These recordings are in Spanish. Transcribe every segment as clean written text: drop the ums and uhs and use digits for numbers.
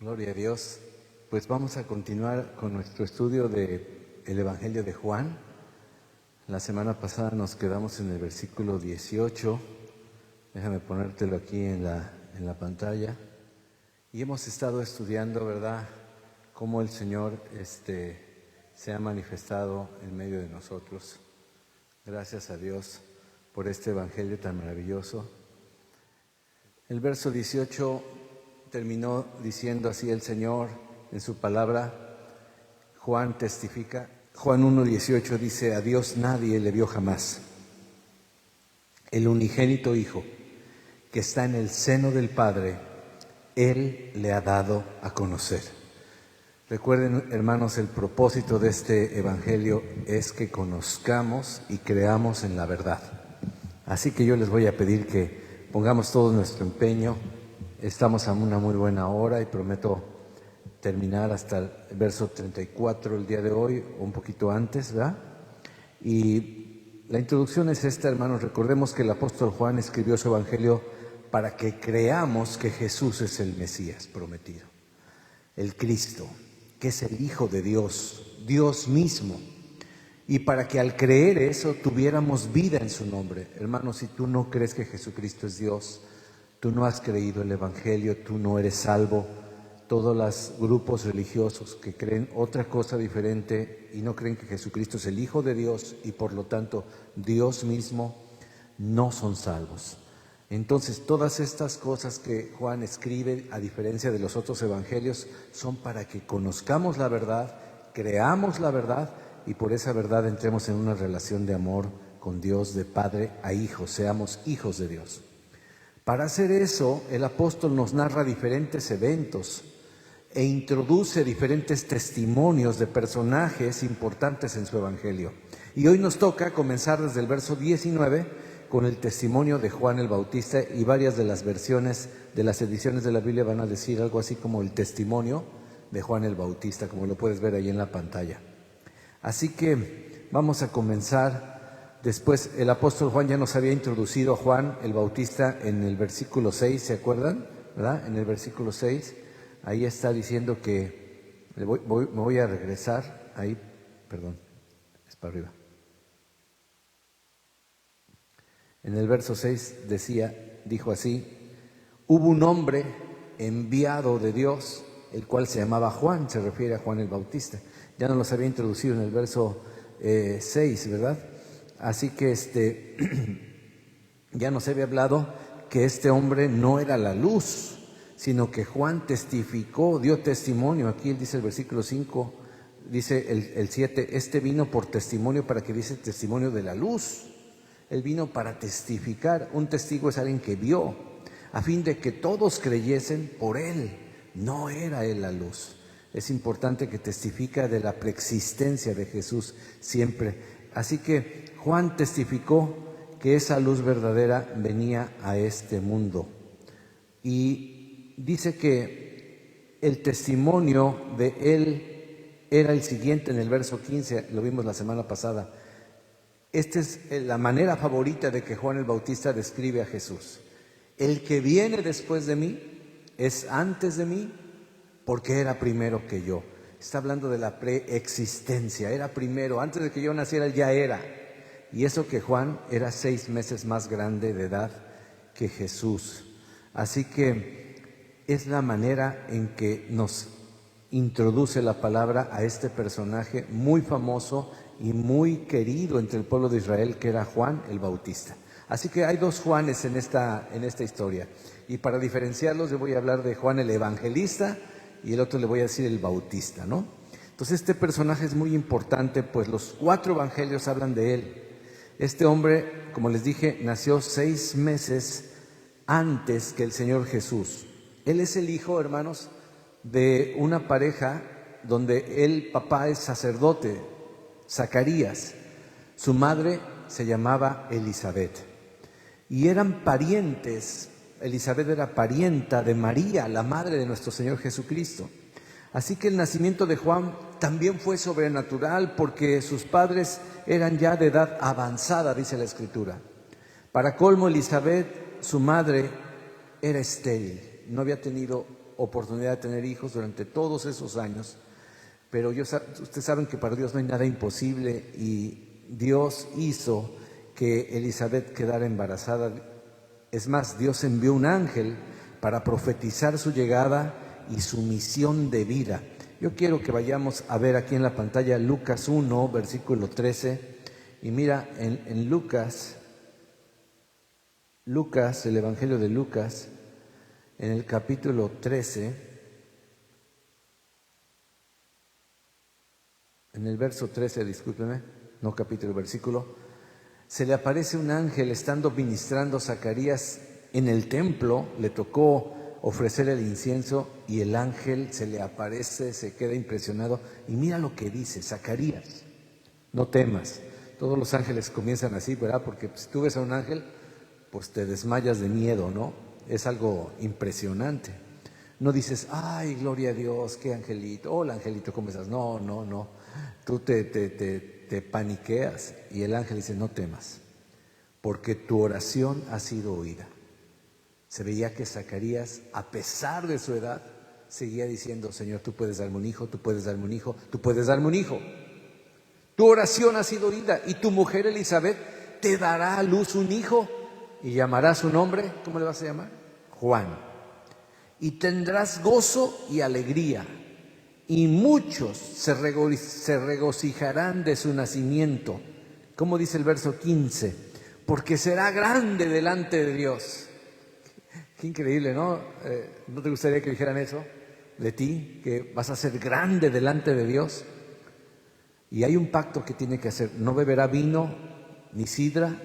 Gloria a Dios. Pues vamos a continuar con nuestro estudio del Evangelio de Juan. La semana pasada nos quedamos en el versículo 18. Déjame ponértelo aquí en la pantalla. Y hemos estado estudiando, ¿verdad?, cómo el Señor se ha manifestado en medio de nosotros. Gracias a Dios por este Evangelio tan maravilloso. El verso 18 terminó diciendo así el Señor en su palabra. Juan testifica. Juan 1:18 dice: a Dios nadie le vio jamás. El unigénito Hijo, que está en el seno del Padre, Él le ha dado a conocer. Recuerden, hermanos, el propósito de este Evangelio es que conozcamos y creamos en la verdad. Así que yo les voy a pedir que pongamos todo nuestro empeño. Estamos a una muy buena hora y prometo terminar hasta el verso 34 el día de hoy, o un poquito antes, ¿verdad? Y la introducción es esta, hermanos. Recordemos que el apóstol Juan escribió su Evangelio para que creamos que Jesús es el Mesías prometido, el Cristo, que es el Hijo de Dios, Dios mismo. Y para que al creer eso tuviéramos vida en su nombre. Hermanos, si tú no crees que Jesucristo es Dios, tú no has creído el Evangelio, tú no eres salvo. Todos los grupos religiosos que creen otra cosa diferente y no creen que Jesucristo es el Hijo de Dios y por lo tanto Dios mismo, no son salvos. Entonces, todas estas cosas que Juan escribe, a diferencia de los otros evangelios, son para que conozcamos la verdad, creamos la verdad y por esa verdad entremos en una relación de amor con Dios, de padre a hijo, seamos hijos de Dios. Para hacer eso, el apóstol nos narra diferentes eventos e introduce diferentes testimonios de personajes importantes en su evangelio. Y hoy nos toca comenzar desde el verso 19 con el testimonio de Juan el Bautista, y varias de las versiones de las ediciones de la Biblia van a decir algo así como el testimonio de Juan el Bautista, como lo puedes ver ahí en la pantalla. Así que vamos a comenzar. Después el apóstol Juan ya nos había introducido a Juan el Bautista en el versículo 6, ¿se acuerdan? ¿Verdad? En el versículo 6, ahí está diciendo que, me voy a regresar, ahí, perdón, es para arriba. En el verso 6 dijo así: hubo un hombre enviado de Dios, el cual se llamaba Juan, se refiere a Juan el Bautista. Ya nos los había introducido en el verso 6, ¿verdad? Así que ya nos había hablado que este hombre no era la luz, sino que Juan testificó, dio testimonio. Aquí él dice el versículo 5, dice el 7, vino por testimonio, para que dice testimonio de la luz. Él vino para testificar. Un testigo es alguien que vio, a fin de que todos creyesen por él. No era él la luz. Es importante que testifica de la preexistencia de Jesús siempre. Así que Juan testificó que esa luz verdadera venía a este mundo. Y dice que el testimonio de él era el siguiente en el verso 15, lo vimos la semana pasada. Esta es la manera favorita de que Juan el Bautista describe a Jesús. El que viene después de mí es antes de mí, porque era primero que yo. Está hablando de la preexistencia, era primero, antes de que yo naciera él ya era. Y eso que Juan era 6 meses más grande de edad que Jesús. Así que es la manera en que nos introduce la palabra a este personaje muy famoso y muy querido entre el pueblo de Israel, que era Juan el Bautista. Así que hay dos Juanes en esta historia. Y para diferenciarlos, yo voy a hablar de Juan el Evangelista y el otro le voy a decir el Bautista, ¿no? Entonces este personaje es muy importante, pues los 4 evangelios hablan de él. Este hombre, como les dije, nació 6 meses antes que el Señor Jesús. Él es el hijo, hermanos, de una pareja donde el papá es sacerdote, Zacarías. Su madre se llamaba Elizabeth y eran parientes. Elizabeth era parienta de María, la madre de nuestro Señor Jesucristo. Así que el nacimiento de Juan también fue sobrenatural, porque sus padres eran ya de edad avanzada, dice la Escritura. Para colmo, Elizabeth, su madre, era estéril, no había tenido oportunidad de tener hijos durante todos esos años, pero ustedes saben que para Dios no hay nada imposible y Dios hizo que Elizabeth quedara embarazada. Es más, Dios envió un ángel para profetizar su llegada y su misión de vida. Yo quiero que vayamos a ver aquí en la pantalla Lucas 1, versículo 13. Y mira, en Lucas, el Evangelio de Lucas, en el capítulo 13, en el verso 13, discúlpeme, no capítulo, versículo, se le aparece un ángel estando ministrando Zacarías en el templo, le tocó ofrecer el incienso y el ángel se le aparece, se queda impresionado y mira lo que dice Zacarías: no temas. Todos los ángeles comienzan así, ¿verdad? Porque si tú ves a un ángel, pues te desmayas de miedo, ¿no? Es algo impresionante. No dices, ay, gloria a Dios, qué angelito, hola angelito, ¿cómo estás? No, no, no. Tú te paniqueas y el ángel dice, no temas, porque tu oración ha sido oída. Se veía que Zacarías, a pesar de su edad, seguía diciendo, Señor, tú puedes darme un hijo, tú puedes darme un hijo, tú puedes darme un hijo. Tu oración ha sido oída y tu mujer Elizabeth te dará a luz un hijo y llamará su nombre, ¿cómo le vas a llamar? Juan. Y tendrás gozo y alegría y muchos se regocijarán de su nacimiento. ¿Cómo dice el verso 15? Porque será grande delante de Dios. Qué increíble, ¿no? ¿No te gustaría que dijeran eso de ti? Que vas a ser grande delante de Dios. Y hay un pacto que tiene que hacer: no beberá vino ni sidra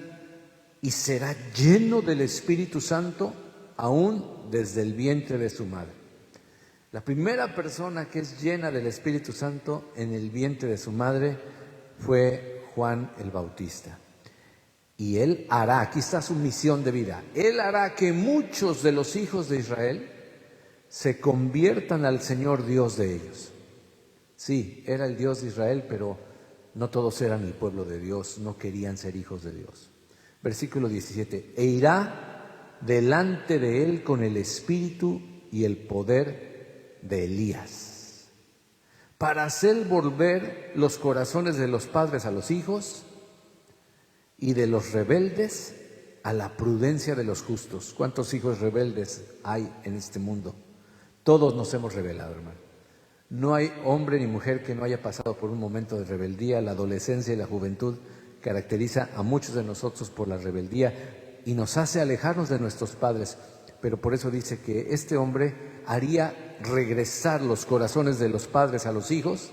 y será lleno del Espíritu Santo aún desde el vientre de su madre. La primera persona que es llena del Espíritu Santo en el vientre de su madre fue Juan el Bautista. Y él hará, aquí está su misión de vida, él hará que muchos de los hijos de Israel se conviertan al Señor Dios de ellos. Sí, era el Dios de Israel, pero no todos eran el pueblo de Dios, no querían ser hijos de Dios. Versículo 17, e irá delante de él con el espíritu y el poder de Elías, para hacer volver los corazones de los padres a los hijos y de los rebeldes a la prudencia de los justos. ¿Cuántos hijos rebeldes hay en este mundo? Todos nos hemos rebelado, hermano. No hay hombre ni mujer que no haya pasado por un momento de rebeldía. La adolescencia y la juventud caracteriza a muchos de nosotros por la rebeldía y nos hace alejarnos de nuestros padres. Pero por eso dice que este hombre haría regresar los corazones de los padres a los hijos,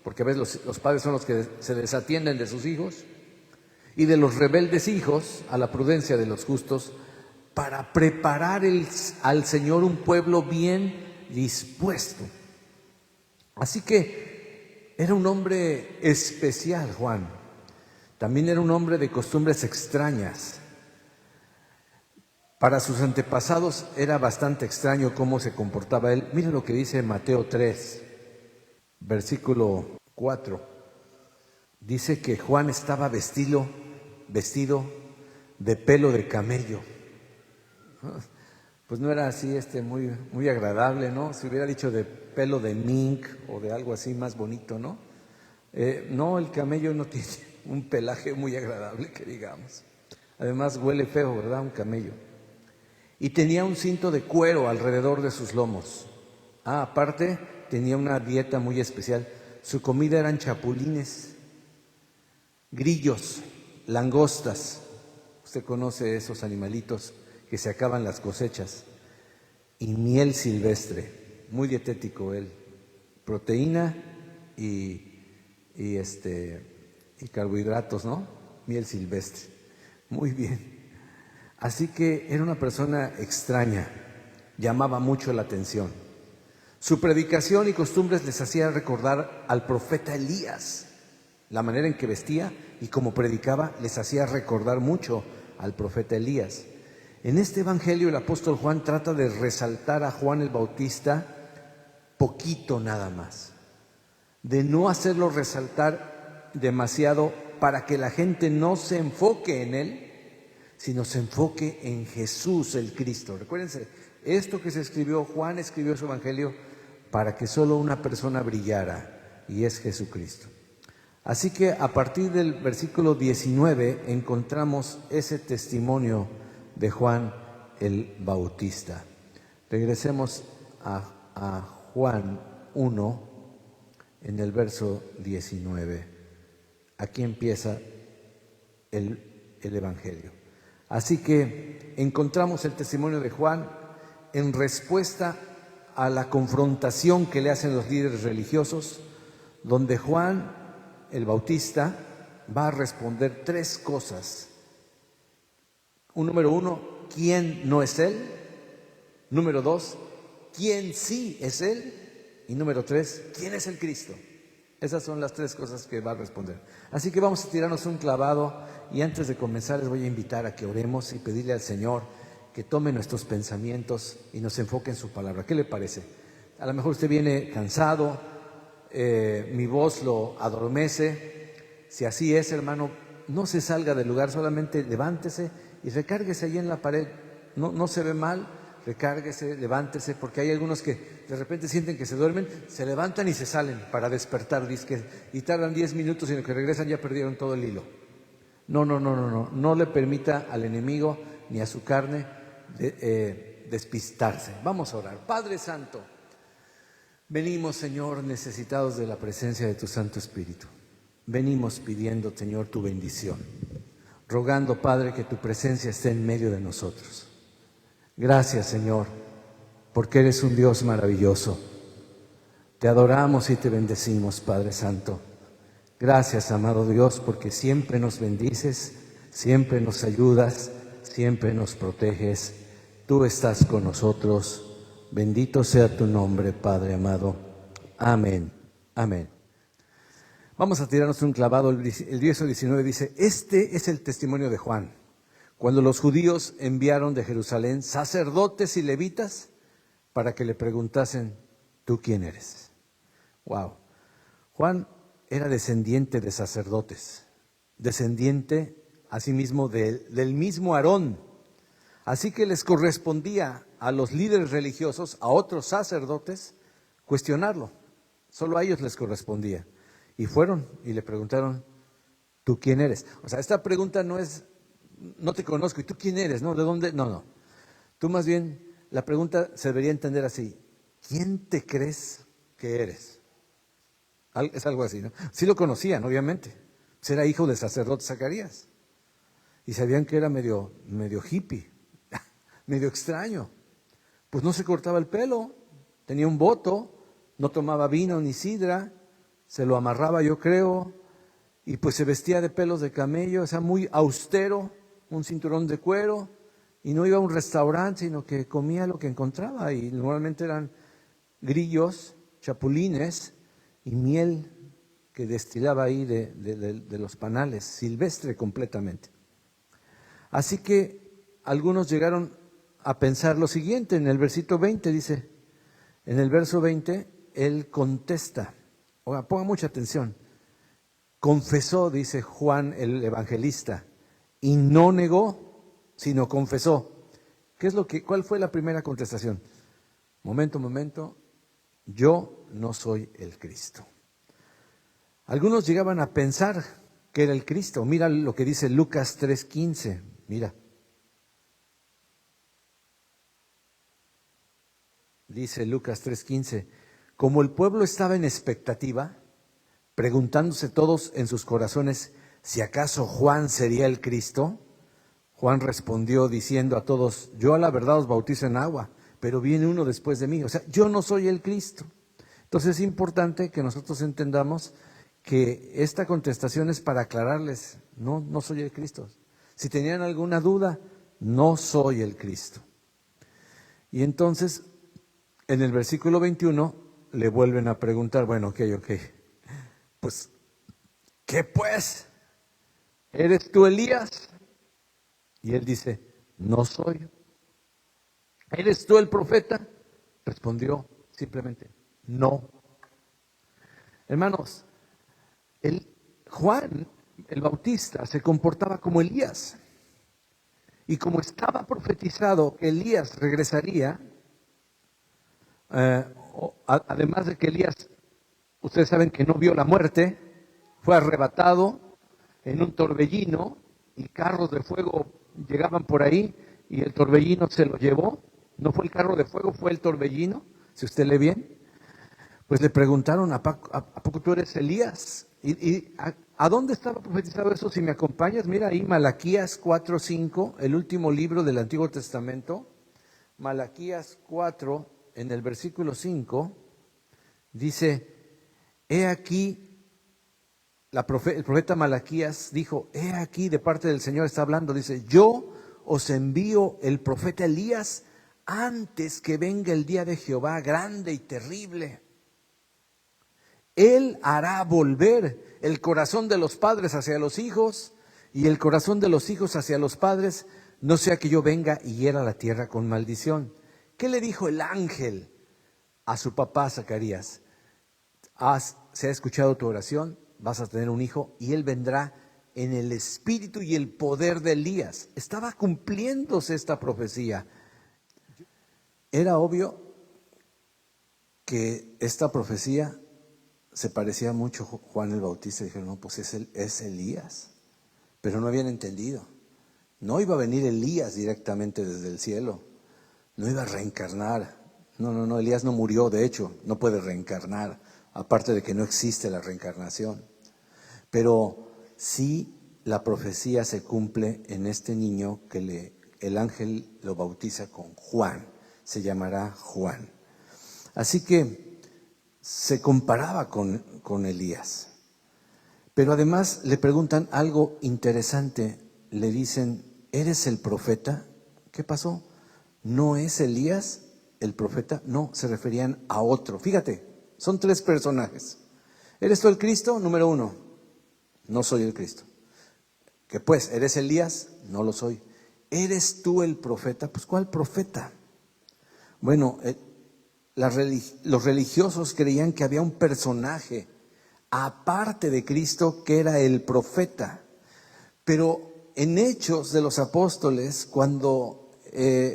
porque ves, los padres son los que se desatienden de sus hijos, y de los rebeldes hijos a la prudencia de los justos, para preparar al Señor un pueblo bien dispuesto. Así que era un hombre especial, Juan. También era un hombre de costumbres extrañas. Para sus antepasados era bastante extraño cómo se comportaba él. Miren lo que dice Mateo 3, versículo 4. Dice que Juan estaba vestido de pelo de camello. Pues no era así muy agradable, ¿no? Si hubiera dicho de pelo de mink o de algo así más bonito, ¿no? No, el camello no tiene un pelaje muy agradable, que digamos. Además huele feo, ¿verdad? Un camello. Y tenía un cinto de cuero alrededor de sus lomos. Aparte, tenía una dieta muy especial. Su comida eran chapulines, grillos, langostas. Usted conoce esos animalitos que se acaban las cosechas, y miel silvestre, muy dietético él, proteína y carbohidratos, ¿no? Miel silvestre, muy bien. Así que era una persona extraña, llamaba mucho la atención. Su predicación y costumbres les hacía recordar al profeta Elías. La manera en que vestía y cómo predicaba les hacía recordar mucho al profeta Elías. En este evangelio el apóstol Juan trata de resaltar a Juan el Bautista poquito nada más, de no hacerlo resaltar demasiado para que la gente no se enfoque en él, sino se enfoque en Jesús el Cristo. Recuérdense Esto que se escribió, Juan escribió su evangelio para que solo una persona brillara, y es Jesucristo. Así que a partir del versículo 19 encontramos ese testimonio de Juan el Bautista. Regresemos a Juan 1 en el verso 19. Aquí empieza el Evangelio. Así que encontramos el testimonio de Juan en respuesta a la confrontación que le hacen los líderes religiosos, donde Juan el Bautista va a responder tres cosas. Número uno, ¿quién no es él? Número dos, ¿quién sí es él? Y número tres, ¿quién es el Cristo? Esas son las tres cosas que va a responder. Así que vamos a tirarnos un clavado, y antes de comenzar les voy a invitar a que oremos y pedirle al Señor que tome nuestros pensamientos y nos enfoque en su palabra. ¿Qué le parece? A lo mejor usted viene cansado, mi voz lo adormece. Si así es, hermano, no se salga del lugar, solamente levántese y recárguese allí en la pared. No se ve mal, recárguese, levántese, porque hay algunos que de repente sienten que se duermen, se levantan y se salen para despertar, y tardan 10 minutos y en lo que regresan ya perdieron todo el hilo. No le permita al enemigo ni a su carne despistarse. Vamos a orar. Padre Santo, venimos, Señor, necesitados de la presencia de tu Santo Espíritu. Venimos pidiendo, Señor, tu bendición, rogando, Padre, que tu presencia esté en medio de nosotros. Gracias, Señor, porque eres un Dios maravilloso. Te adoramos y te bendecimos, Padre Santo. Gracias, amado Dios, porque siempre nos bendices, siempre nos ayudas, siempre nos proteges. Tú estás con nosotros. Bendito sea tu nombre, Padre amado. Amén. Amén. Vamos a tirarnos un clavado. El verso 19 dice: este es el testimonio de Juan, cuando los judíos enviaron de Jerusalén sacerdotes y levitas para que le preguntasen: ¿tú quién eres? Wow. Juan era descendiente de sacerdotes, descendiente asimismo del mismo Aarón. Así que les correspondía a los líderes religiosos, a otros sacerdotes, cuestionarlo. Solo a ellos les correspondía. Y fueron y le preguntaron: ¿tú quién eres? O sea, esta pregunta no es: no te conozco, ¿y tú quién eres? ¿No? ¿De dónde? No. Tú más bien, la pregunta se debería entender así: ¿quién te crees que eres? Es algo así, ¿no? Sí lo conocían, obviamente. Pues era hijo del sacerdote Zacarías. Y sabían que era medio hippie, medio extraño. Pues no se cortaba el pelo, tenía un voto, no tomaba vino ni sidra, se lo amarraba, yo creo, y pues se vestía de pelos de camello, o sea, muy austero, un cinturón de cuero, y no iba a un restaurante, sino que comía lo que encontraba, y normalmente eran grillos, chapulines y miel que destilaba ahí de los panales, silvestre completamente. Así que algunos llegaron a pensar lo siguiente. En el versículo 20 dice, en el verso 20, él contesta. Oiga, ponga mucha atención. Confesó, dice Juan el evangelista, y no negó, sino confesó. ¿Cuál fue la primera contestación? Momento, yo no soy el Cristo. Algunos llegaban a pensar que era el Cristo. Mira lo que dice Lucas 3:15. Mira. Dice Lucas 3:15. Como el pueblo estaba en expectativa, preguntándose todos en sus corazones si acaso Juan sería el Cristo, Juan respondió diciendo a todos: yo a la verdad os bautizo en agua, pero viene uno después de mí. O sea, yo no soy el Cristo. Entonces es importante que nosotros entendamos que esta contestación es para aclararles: no soy el Cristo. Si tenían alguna duda, no soy el Cristo. Y entonces, en el versículo 21, le vuelven a preguntar: bueno, ok, pues, ¿qué pues? ¿Eres tú Elías? Y él dice: no soy. ¿Eres tú el profeta? Respondió simplemente: no. Hermanos, Juan el Bautista se comportaba como Elías. Y como estaba profetizado que Elías regresaría, además de que Elías, ustedes saben que no vio la muerte, fue arrebatado en un torbellino y carros de fuego llegaban por ahí y el torbellino se lo llevó. No fue el carro de fuego, fue el torbellino, si usted lee bien. Pues le preguntaron, ¿a poco tú eres Elías? ¿Y a dónde estaba profetizado eso? Si me acompañas, mira ahí Malaquías 4:5, el último libro del Antiguo Testamento. Malaquías 4, en el versículo 5, dice, he aquí, el profeta Malaquías dijo, he aquí de parte del Señor está hablando, dice, yo os envío el profeta Elías antes que venga el día de Jehová grande y terrible. Él hará volver el corazón de los padres hacia los hijos y el corazón de los hijos hacia los padres, no sea que yo venga y hiera la tierra con maldición. ¿Qué le dijo el ángel a su papá Zacarías? Se ha escuchado tu oración, vas a tener un hijo y él vendrá en el espíritu y el poder de Elías. Estaba cumpliéndose esta profecía. Era obvio que esta profecía se parecía mucho a Juan el Bautista. Dijeron, no, pues es Elías. Pero no habían entendido. No iba a venir Elías directamente desde el cielo. No iba a reencarnar. No, Elías no murió, de hecho, no puede reencarnar. Aparte de que no existe la reencarnación. Pero sí la profecía se cumple en este niño que el ángel lo bautiza con Juan. Se llamará Juan. Así que se comparaba con Elías. Pero además le preguntan algo interesante. Le dicen, ¿eres el profeta? ¿Qué pasó? ¿No es Elías el profeta? No, se referían a otro. Fíjate, son 3 personajes. ¿Eres tú el Cristo? Número 1, no soy el Cristo. ¿Qué pues? ¿Eres Elías? No lo soy. ¿Eres tú el profeta? Pues ¿cuál profeta? Bueno, los religiosos creían que había un personaje aparte de Cristo que era el profeta. Pero en Hechos de los Apóstoles, cuando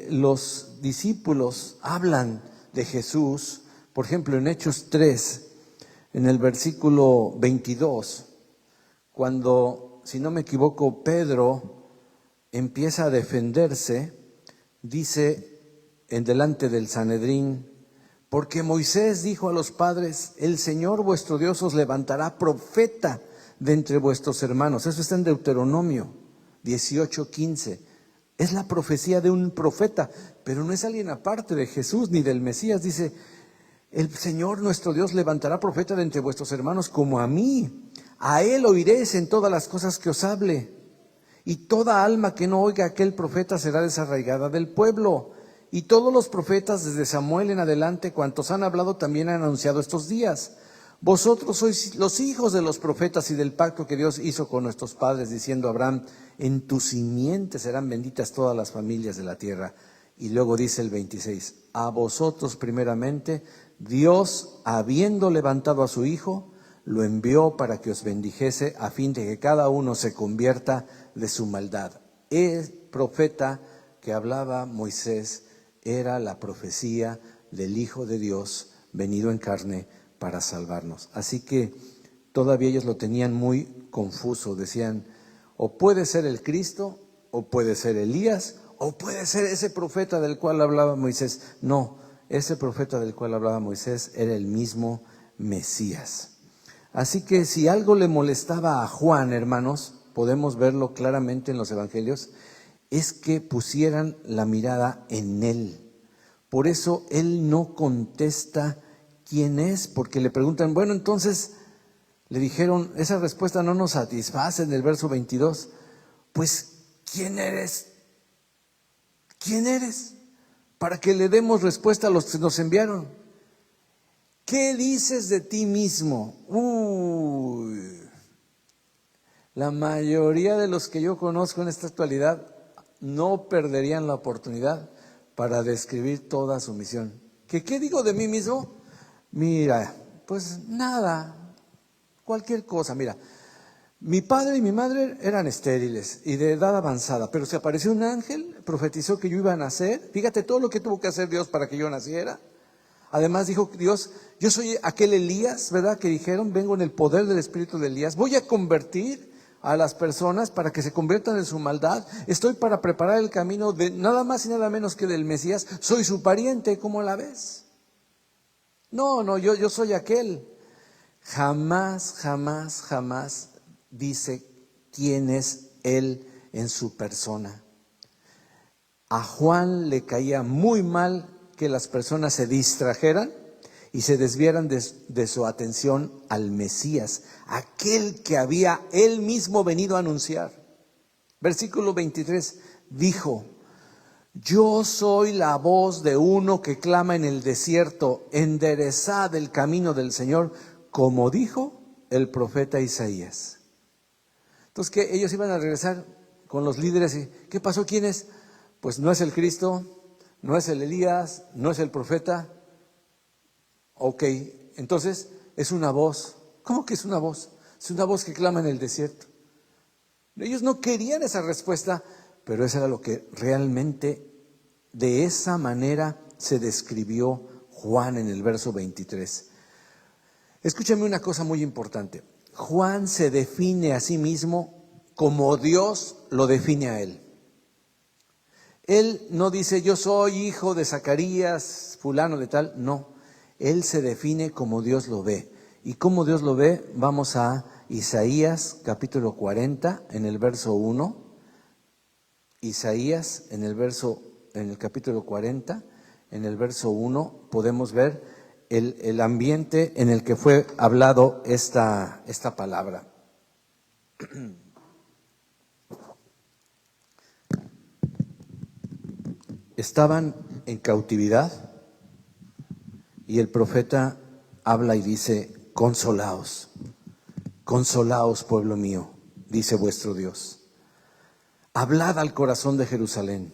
los discípulos hablan de Jesús, por ejemplo en Hechos 3, en el versículo 22, cuando, si no me equivoco, Pedro empieza a defenderse, dice en delante del Sanedrín, porque Moisés dijo a los padres, el Señor vuestro Dios os levantará profeta de entre vuestros hermanos. Eso está en Deuteronomio 18:15. Es la profecía de un profeta, pero no es alguien aparte de Jesús ni del Mesías. Dice, el Señor nuestro Dios levantará profeta de entre vuestros hermanos como a mí. A él oiréis en todas las cosas que os hable. Y toda alma que no oiga a aquel profeta será desarraigada del pueblo. Y todos los profetas desde Samuel en adelante, cuantos han hablado, también han anunciado estos días. Vosotros sois los hijos de los profetas y del pacto que Dios hizo con nuestros padres, diciendo a Abraham, en tu simiente serán benditas todas las familias de la tierra. Y luego dice el 26, a vosotros primeramente, Dios, habiendo levantado a su Hijo, lo envió para que os bendijese a fin de que cada uno se convierta de su maldad. El profeta que hablaba Moisés era la profecía del Hijo de Dios venido en carne para salvarnos. Así que todavía ellos lo tenían muy confuso. Decían, o puede ser el Cristo, o puede ser Elías, o puede ser ese profeta del cual hablaba Moisés. No, ese profeta del cual hablaba Moisés era el mismo Mesías. Así que si algo le molestaba a Juan, hermanos, podemos verlo claramente en los evangelios, es que pusieran la mirada en él. Por eso él no contesta quién es, porque le preguntan, bueno, entonces le dijeron, esa respuesta no nos satisface en el verso 22. Pues, ¿quién eres? ¿Quién eres? Para que le demos respuesta a los que nos enviaron. ¿Qué dices de ti mismo? La mayoría de los que yo conozco en esta actualidad no perderían la oportunidad para describir toda su misión. ¿Qué digo de mí mismo? Mira, pues nada, cualquier cosa. Mira, Mi padre y mi madre eran estériles y de edad avanzada, pero se apareció un ángel, profetizó que yo iba a nacer. Fíjate todo lo que tuvo que hacer Dios para que yo naciera. Además dijo Dios, yo soy aquel Elías, ¿verdad? Que dijeron, vengo en el poder del espíritu de Elías. Voy a convertir a las personas para que se conviertan en su maldad. Estoy para preparar el camino de nada más y nada menos que del Mesías. Soy su pariente, ¿cómo la ves? No, yo soy aquel. Jamás, jamás, jamás dice quién es él en su persona. A Juan le caía muy mal que las personas se distrajeran y se desviaran de su atención al Mesías, aquel que había él mismo venido a anunciar. Versículo 23 dijo, yo soy la voz de uno que clama en el desierto, enderezad el camino del Señor, como dijo el profeta Isaías. Entonces, que ellos iban a regresar con los líderes y, ¿qué pasó? ¿Quién es? Pues no es el Cristo, no es el Elías, no es el profeta. Ok, entonces es una voz. ¿Cómo que es una voz? Es una voz que clama en el desierto. Ellos no querían esa respuesta, pero eso era lo que realmente, de esa manera se describió Juan en el verso 23. Escúchame una cosa muy importante. Juan se define a sí mismo como Dios lo define a él. Él no dice yo soy hijo de Zacarías, fulano de tal, no. Él se define como Dios lo ve. ¿Y cómo Dios lo ve? Vamos a Isaías capítulo 40 en el verso 1. Isaías en el capítulo 40, en el verso 1 podemos ver el ambiente en el que fue hablado esta palabra. Estaban en cautividad y el profeta habla y dice, consolaos, consolaos pueblo mío, dice vuestro Dios. Hablad al corazón de Jerusalén,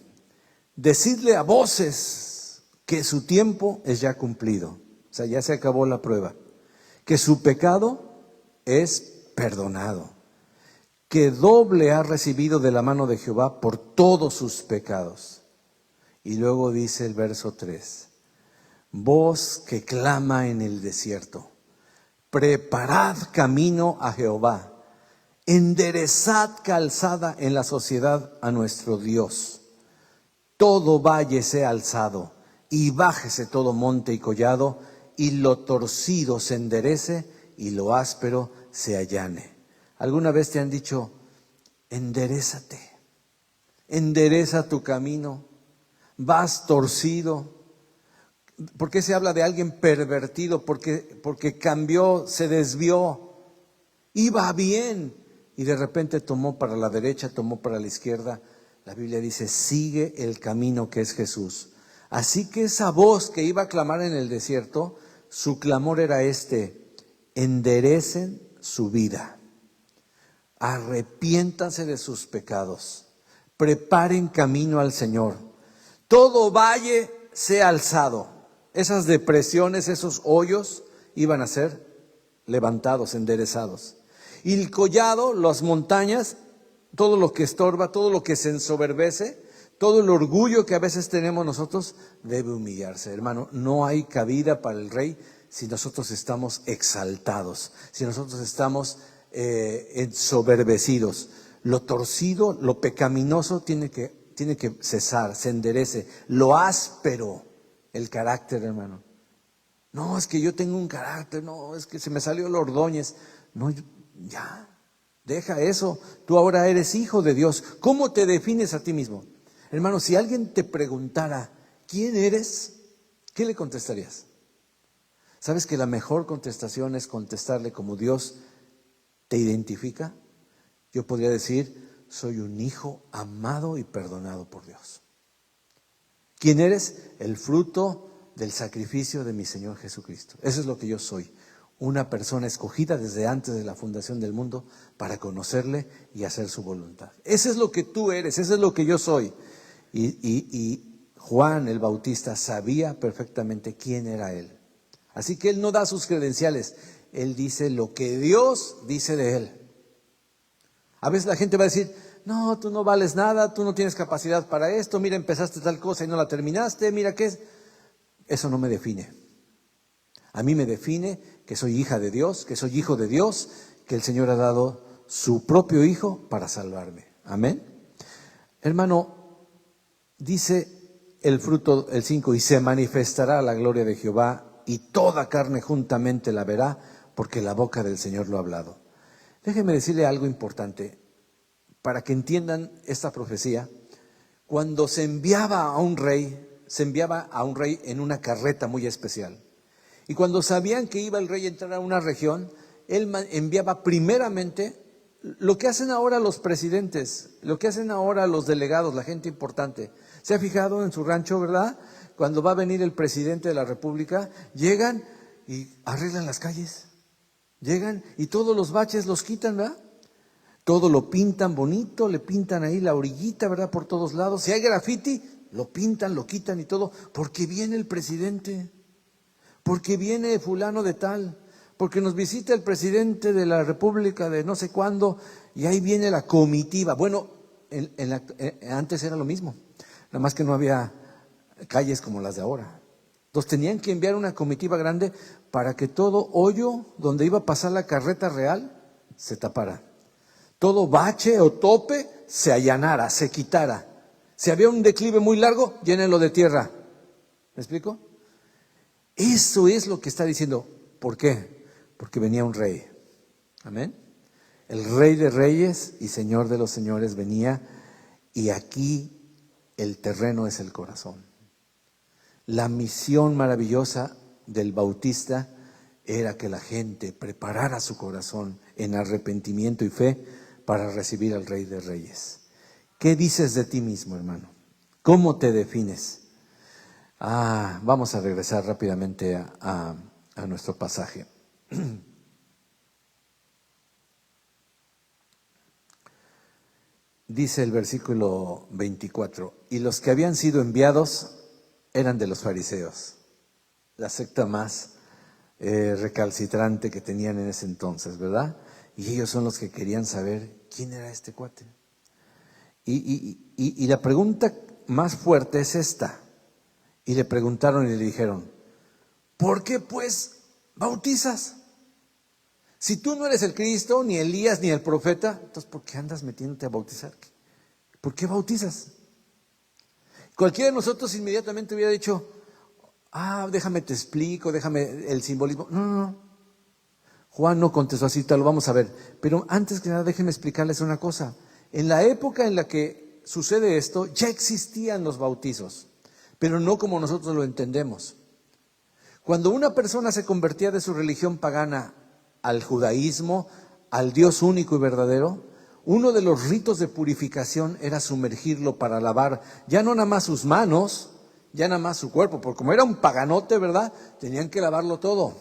decidle a voces que su tiempo es ya cumplido. O sea, ya se acabó la prueba. Que su pecado es perdonado. Que doble ha recibido de la mano de Jehová por todos sus pecados. Y luego dice el verso 3. Voz que clama en el desierto. Preparad camino a Jehová. Enderezad calzada en la sociedad a nuestro Dios. Todo valle sea alzado y bájese todo monte y collado, y lo torcido se enderece y lo áspero se allane. ¿Alguna vez te han dicho, enderézate, endereza tu camino, vas torcido? ¿Por qué se habla de alguien pervertido? Porque cambió, se desvió, iba bien y de repente tomó para la derecha, tomó para la izquierda. La Biblia dice, sigue el camino que es Jesús. Así que esa voz que iba a clamar en el desierto, su clamor era enderecen su vida, arrepiéntanse de sus pecados, preparen camino al Señor. Todo valle sea alzado. Esas depresiones, esos hoyos iban a ser levantados, enderezados. Y el collado, las montañas, todo lo que estorba, todo lo que se ensoberbece, todo el orgullo que a veces tenemos nosotros debe humillarse, hermano. No hay cabida para el rey si nosotros estamos exaltados, si nosotros estamos ensoberbecidos. Lo torcido, lo pecaminoso tiene que cesar, se enderece. Lo áspero, el carácter, hermano. No, es que yo tengo un carácter, no, es que se me salió el Ordóñez. No, ya, deja eso. Tú ahora eres hijo de Dios. ¿Cómo te defines a ti mismo? Hermano, si alguien te preguntara, ¿quién eres? ¿Qué le contestarías? ¿Sabes que la mejor contestación es contestarle como Dios te identifica? Yo podría decir, soy un hijo amado y perdonado por Dios. ¿Quién eres? El fruto del sacrificio de mi Señor Jesucristo. Eso es lo que yo soy. Una persona escogida desde antes de la fundación del mundo para conocerle y hacer su voluntad. Eso es lo que tú eres, eso es lo que yo soy. Y Juan el Bautista sabía perfectamente quién era él. Así que él no da sus credenciales, él dice lo que Dios dice de él. A veces la gente va a decir, no, tú no vales nada, tú no tienes capacidad para esto, mira, empezaste tal cosa y no la terminaste, mira qué es. Eso no me define. A mí me define que soy hija de Dios, que soy hijo de Dios, que el Señor ha dado su propio Hijo para salvarme. Amén. Hermano, dice el fruto, el 5, y se manifestará la gloria de Jehová, y toda carne juntamente la verá, porque la boca del Señor lo ha hablado. Déjeme decirle algo importante, para que entiendan esta profecía. Cuando se enviaba a un rey en una carreta muy especial. Y cuando sabían que iba el rey a entrar a una región, él enviaba primeramente lo que hacen ahora los presidentes, lo que hacen ahora los delegados, la gente importante. ¿Se ha fijado en su rancho, verdad? Cuando va a venir el presidente de la República, llegan y arreglan las calles. Llegan y todos los baches los quitan, ¿verdad? Todo lo pintan bonito, le pintan ahí la orillita, ¿verdad? Por todos lados. Si hay graffiti, lo pintan, lo quitan y todo, porque viene el presidente, porque viene fulano de tal, porque nos visita el presidente de la República de no sé cuándo, y ahí viene la comitiva. Bueno, antes era lo mismo, nada más que no había calles como las de ahora. Entonces tenían que enviar una comitiva grande para que todo hoyo donde iba a pasar la carreta real se tapara. Todo bache o tope se allanara, se quitara. Si había un declive muy largo, llénenlo de tierra. ¿Me explico? Eso es lo que está diciendo. ¿Por qué? Porque venía un rey. Amén. El Rey de Reyes y Señor de los Señores venía, y aquí el terreno es el corazón. La misión maravillosa del Bautista era que la gente preparara su corazón en arrepentimiento y fe para recibir al Rey de Reyes. ¿Qué dices de ti mismo, hermano? ¿Cómo te defines? Vamos a regresar rápidamente a nuestro pasaje. Dice el versículo 24, y los que habían sido enviados eran de los fariseos, la secta más recalcitrante que tenían en ese entonces, ¿verdad? Y ellos son los que querían saber quién era este cuate. Y la pregunta más fuerte es esta. Y le preguntaron y le dijeron, ¿por qué pues bautizas? Si tú no eres el Cristo, ni Elías, ni el profeta, entonces ¿por qué andas metiéndote a bautizar? ¿Por qué bautizas? Cualquiera de nosotros inmediatamente hubiera dicho, déjame te explico, déjame el simbolismo. No. Juan no contestó así, lo vamos a ver. Pero antes que nada, déjenme explicarles una cosa. En la época en la que sucede esto, ya existían los bautizos, pero no como nosotros lo entendemos. Cuando una persona se convertía de su religión pagana al judaísmo, al Dios único y verdadero, uno de los ritos de purificación era sumergirlo para lavar ya no nada más sus manos, ya nada más su cuerpo, porque como era un paganote, ¿verdad? Tenían que lavarlo todo.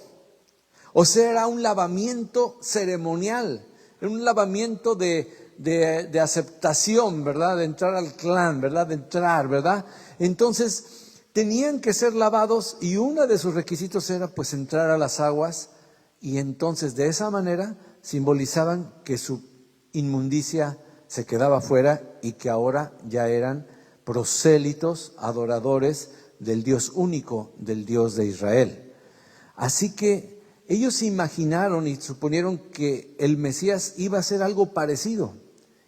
O sea, era un lavamiento ceremonial, era un lavamiento de aceptación, ¿verdad? De entrar al clan, ¿verdad? De entrar, ¿verdad? Entonces, tenían que ser lavados y uno de sus requisitos era pues entrar a las aguas, y entonces de esa manera simbolizaban que su inmundicia se quedaba fuera y que ahora ya eran prosélitos, adoradores del Dios único, del Dios de Israel. Así que ellos imaginaron y suponieron que el Mesías iba a hacer algo parecido,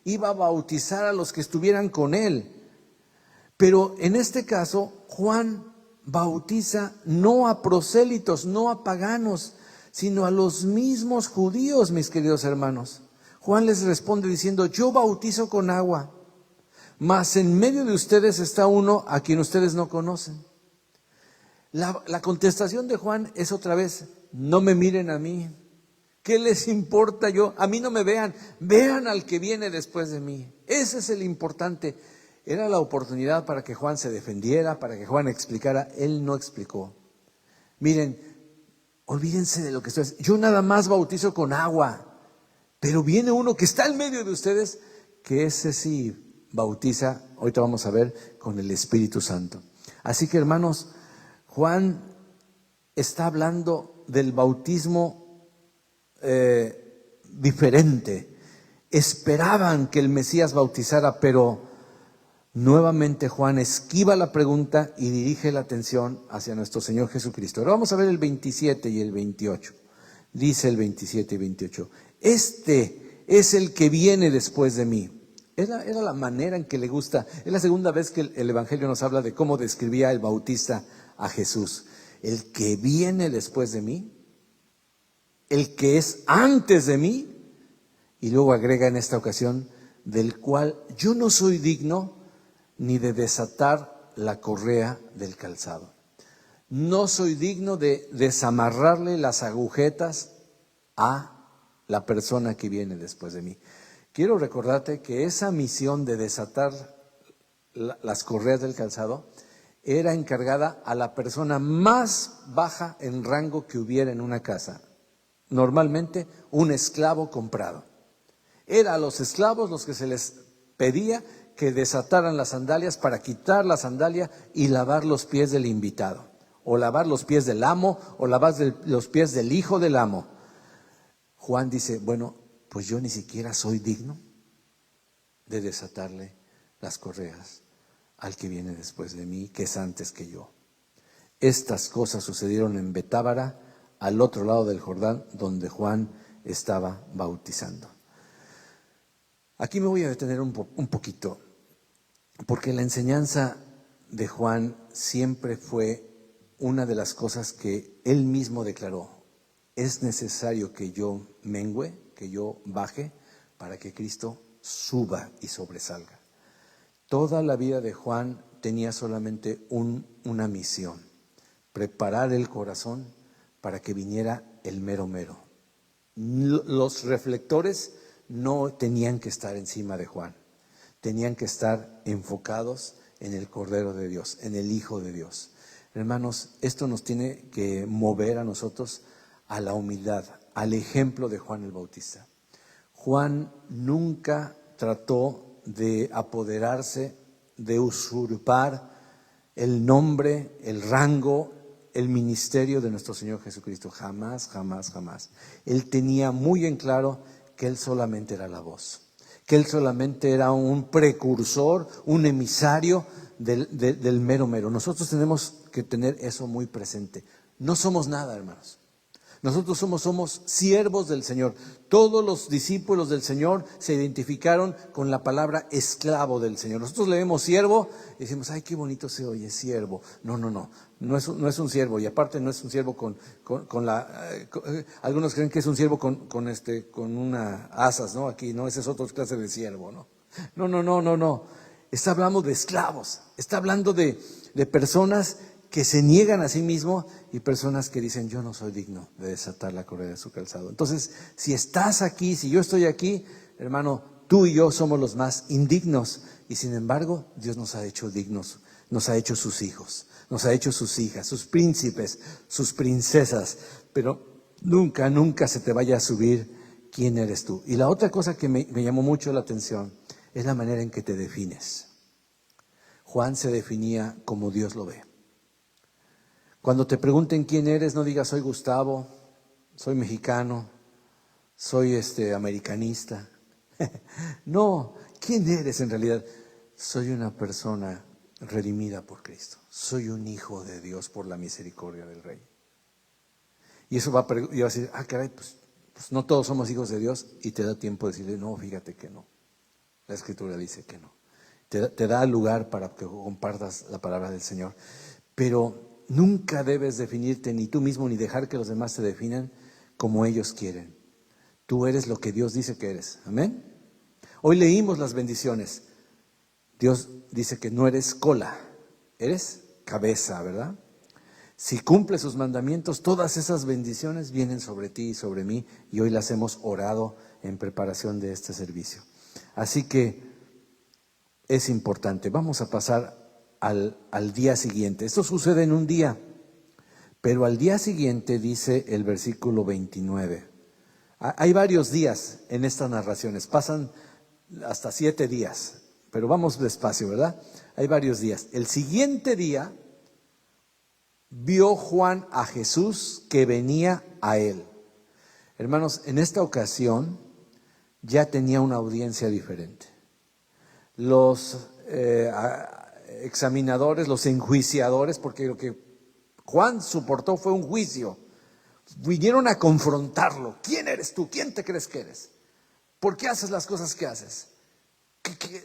iba a bautizar a los que estuvieran con él. Pero en este caso, Juan bautiza no a prosélitos, no a paganos, sino a los mismos judíos, mis queridos hermanos. Juan les responde diciendo, yo bautizo con agua, mas en medio de ustedes está uno a quien ustedes no conocen. La contestación de Juan es otra vez, no me miren a mí, ¿qué les importa yo? A mí no me vean, vean al que viene después de mí. Ese es el importante. Era la oportunidad para que Juan se defendiera, para que Juan explicara. Él no explicó. Miren, olvídense de lo que estoy haciendo. Yo nada más bautizo con agua, pero viene uno que está en medio de ustedes, que ese sí bautiza, ahorita vamos a ver, con el Espíritu Santo. Así que hermanos, Juan está hablando del bautismo diferente. esperaban que el Mesías bautizara, pero nuevamente Juan esquiva la pregunta y dirige la atención hacia nuestro Señor Jesucristo. Ahora vamos a ver el 27 y el 28. Dice el 27 y 28. Este es el que viene después de mí. Era la manera en que le gusta. Es la segunda vez que el Evangelio nos habla de cómo describía el Bautista a Jesús. El que viene después de mí, el que es antes de mí, y luego agrega en esta ocasión, del cual yo no soy digno ni de desatar la correa del calzado. No soy digno de desamarrarle las agujetas a la persona que viene después de mí. Quiero recordarte que esa misión de desatar las correas del calzado era encargada a la persona más baja en rango que hubiera en una casa. Normalmente un esclavo comprado. Era a los esclavos los que se les pedía que desataran las sandalias para quitar la sandalia y lavar los pies del invitado, o lavar los pies del amo, o lavar los pies del hijo del amo. Juan dice, bueno, pues yo ni siquiera soy digno de desatarle las correas al que viene después de mí, que es antes que yo. Estas cosas sucedieron en Betábara, al otro lado del Jordán, donde Juan estaba bautizando. Aquí me voy a detener un poquito, porque la enseñanza de Juan siempre fue una de las cosas que él mismo declaró. Es necesario que yo mengüe, que yo baje, para que Cristo suba y sobresalga. Toda la vida de Juan tenía solamente una misión: preparar el corazón para que viniera el mero mero. Los reflectores no tenían que estar encima de Juan, tenían que estar enfocados en el Cordero de Dios, en el Hijo de Dios. Hermanos, esto nos tiene que mover a nosotros a la humildad, al ejemplo de Juan el Bautista. Juan nunca trató de apoderarse, de usurpar el nombre, el rango, el ministerio de nuestro Señor Jesucristo. Jamás, jamás, jamás. Él tenía muy en claro que Él solamente era la voz, que Él solamente era un precursor, un emisario del mero mero. Nosotros tenemos que tener eso muy presente. No somos nada, hermanos. Nosotros somos siervos del Señor. Todos los discípulos del Señor se identificaron con la palabra esclavo del Señor. Nosotros leemos siervo y decimos, ay, qué bonito se oye, siervo. No es un siervo, y aparte no es un siervo algunos creen que es un siervo con una asas, ¿no? Aquí, no, esa es otra clase de siervo, ¿no? No. Está hablando de esclavos, está hablando de personas que se niegan a sí mismos y personas que dicen, yo no soy digno de desatar la correa de su calzado. Entonces, si estás aquí, si yo estoy aquí, hermano, tú y yo somos los más indignos, y sin embargo, Dios nos ha hecho dignos, nos ha hecho sus hijos, nos ha hecho sus hijas, sus príncipes, sus princesas, pero nunca se te vaya a subir quién eres tú. Y la otra cosa que me llamó mucho la atención es la manera en que te defines. Juan se definía como Dios lo ve. Cuando te pregunten quién eres, no digas soy Gustavo, soy mexicano, soy americanista. No, ¿quién eres en realidad? Soy una persona redimida por Cristo. Soy un hijo de Dios por la misericordia del Rey. Y eso va a decir, caray, pues no todos somos hijos de Dios, y te da tiempo de decirle, no, fíjate que no. La Escritura dice que no. Te da lugar para que compartas la palabra del Señor. Pero nunca debes definirte ni tú mismo ni dejar que los demás te definan como ellos quieren. Tú eres lo que Dios dice que eres. Amén. Hoy leímos las bendiciones. Dios dice que no eres cola, eres cabeza, ¿verdad? Si cumples sus mandamientos, todas esas bendiciones vienen sobre ti y sobre mí, y hoy las hemos orado en preparación de este servicio. Así que es importante. Vamos a pasar al día siguiente. Esto sucede en un día, pero al día siguiente dice el versículo 29. Hay varios días en estas narraciones, pasan hasta 7 días, pero vamos despacio, ¿verdad? Hay varios días. El siguiente día vio Juan a Jesús que venía a él. Hermanos, en esta ocasión ya tenía una audiencia diferente. Los examinadores, los enjuiciadores, porque lo que Juan soportó fue un juicio, vinieron a confrontarlo. ¿Quién eres tú? ¿Quién te crees que eres? ¿Por qué haces las cosas que haces?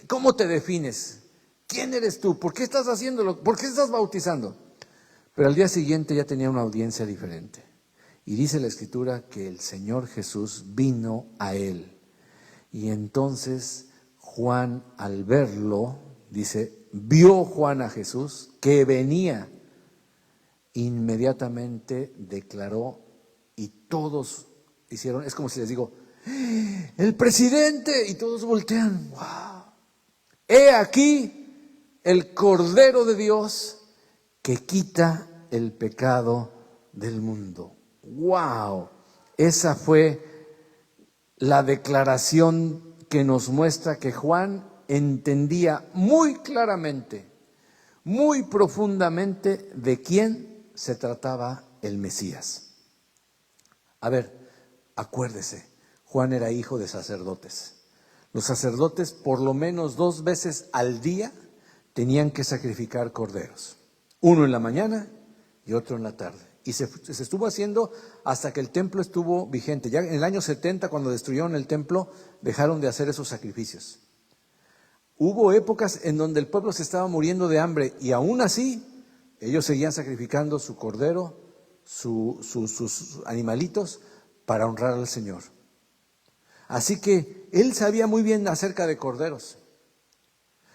¿Cómo te defines? ¿Quién eres tú? ¿Por qué estás haciéndolo? ¿Por qué estás bautizando? Pero al día siguiente ya tenía una audiencia diferente. Y dice la Escritura que el Señor Jesús vino a él. Y entonces Juan, al verlo, dice, vio Juan a Jesús que venía. Inmediatamente declaró, y todos hicieron, es como si les digo, el presidente, y todos voltean, wow. He aquí el Cordero de Dios que quita el pecado del mundo. Wow, esa fue la declaración que nos muestra que Juan entendía muy claramente, muy profundamente de quién se trataba el Mesías. A ver, acuérdese, Juan era hijo de sacerdotes. Los sacerdotes por lo menos 2 veces al día tenían que sacrificar corderos. Uno en la mañana y otro en la tarde. Y se estuvo haciendo hasta que el templo estuvo vigente. Ya en el año 70, cuando destruyeron el templo, dejaron de hacer esos sacrificios. Hubo épocas en donde el pueblo se estaba muriendo de hambre y aún así ellos seguían sacrificando su cordero, sus animalitos para honrar al Señor. Así que él sabía muy bien acerca de corderos.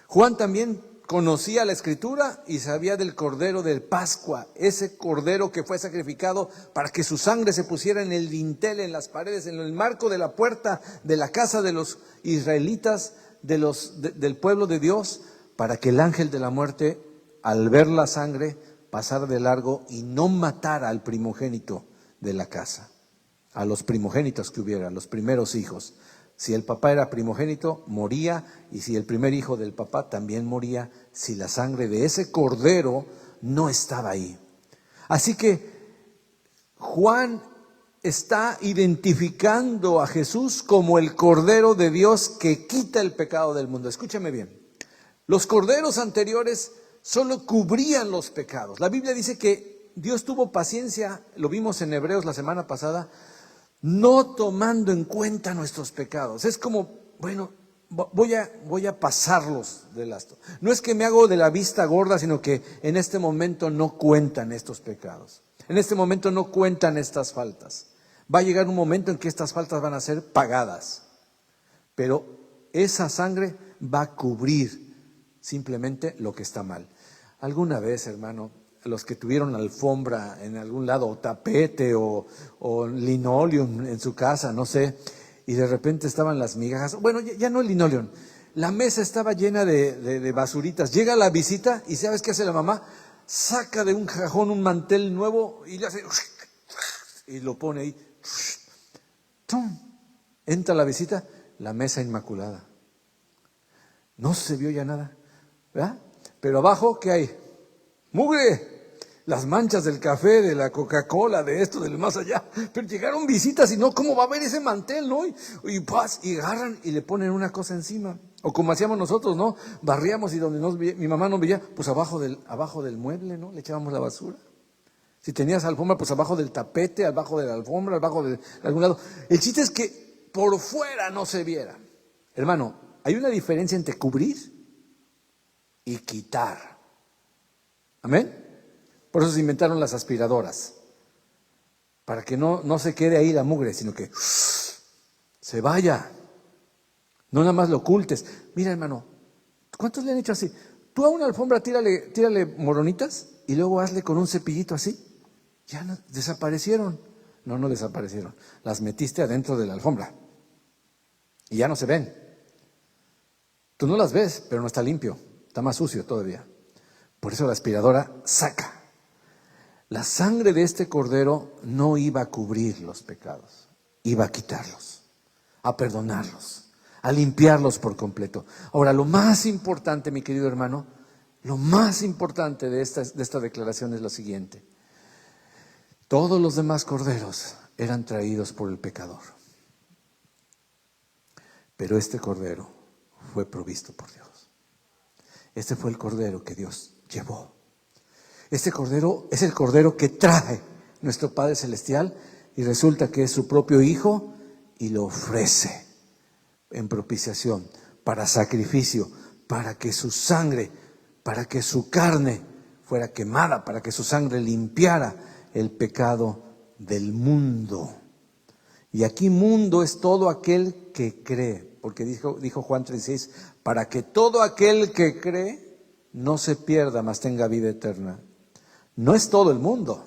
Juan también conocía la Escritura y sabía del cordero de Pascua, ese cordero que fue sacrificado para que su sangre se pusiera en el dintel, en las paredes, en el marco de la puerta de la casa de los israelitas, del pueblo de Dios, para que el ángel de la muerte, al ver la sangre, pasara de largo y no matara al primogénito de la casa, a los primogénitos que hubiera, los primeros hijos. Si el papá era primogénito, moría, y si el primer hijo del papá también moría, si la sangre de ese cordero no estaba ahí. Así que Juan está identificando a Jesús como el Cordero de Dios que quita el pecado del mundo. Escúchame bien, los corderos anteriores solo cubrían los pecados. La Biblia dice que Dios tuvo paciencia, lo vimos en Hebreos la semana pasada, no tomando en cuenta nuestros pecados. Es como, bueno, voy a pasarlos de lasto. No es que me hago de la vista gorda, sino que en este momento no cuentan estos pecados. En este momento no cuentan estas faltas. Va a llegar un momento en que estas faltas van a ser pagadas. Pero esa sangre va a cubrir simplemente lo que está mal. Alguna vez, hermano, los que tuvieron alfombra en algún lado, o tapete, o linoleum en su casa, no sé, y de repente estaban las migajas, bueno, ya no el linoleum, la mesa estaba llena de basuritas, llega la visita y ¿sabes qué hace la mamá? Saca de un cajón un mantel nuevo y le hace, y lo pone ahí, ¡tum! Entra la visita, la mesa inmaculada, no se vio ya nada, ¿verdad? Pero abajo, ¿qué hay? Mugre, las manchas del café, de la Coca-Cola, de esto, del más allá. Pero llegaron visitas y no, ¿cómo va a haber ese mantel, no? Y agarran y le ponen una cosa encima. O como hacíamos nosotros, ¿no? Barríamos y donde mi mamá nos veía, pues abajo del mueble, ¿no? Le echábamos la basura. Si tenías alfombra, pues abajo del tapete, abajo de la alfombra, abajo de algún lado. El chiste es que por fuera no se viera. Hermano, hay una diferencia entre cubrir y quitar. ¿Amén? Por eso se inventaron las aspiradoras, para que no se quede ahí la mugre, sino que se vaya. No nada más lo ocultes. Mira, hermano, ¿cuántos le han hecho así? Tú a una alfombra tírale moronitas y luego hazle con un cepillito así. Ya no, desaparecieron. No desaparecieron. Las metiste adentro de la alfombra y ya no se ven. Tú no las ves, pero no está limpio, está más sucio todavía. Por eso la aspiradora saca. La sangre de este cordero no iba a cubrir los pecados, iba a quitarlos, a perdonarlos, a limpiarlos por completo. Ahora, lo más importante, mi querido hermano, lo más importante de esta declaración es lo siguiente. Todos los demás corderos eran traídos por el pecador. Pero este cordero fue provisto por Dios. Este fue el cordero que Dios llevó. Este cordero es el cordero que trae nuestro Padre Celestial y resulta que es su propio Hijo y lo ofrece en propiciación, para sacrificio, para que su sangre, para que su carne fuera quemada, para que su sangre limpiara el pecado del mundo. Y aquí mundo es todo aquel que cree, porque dijo Juan 3:6, para que todo aquel que cree no se pierda, mas tenga vida eterna. No es todo el mundo.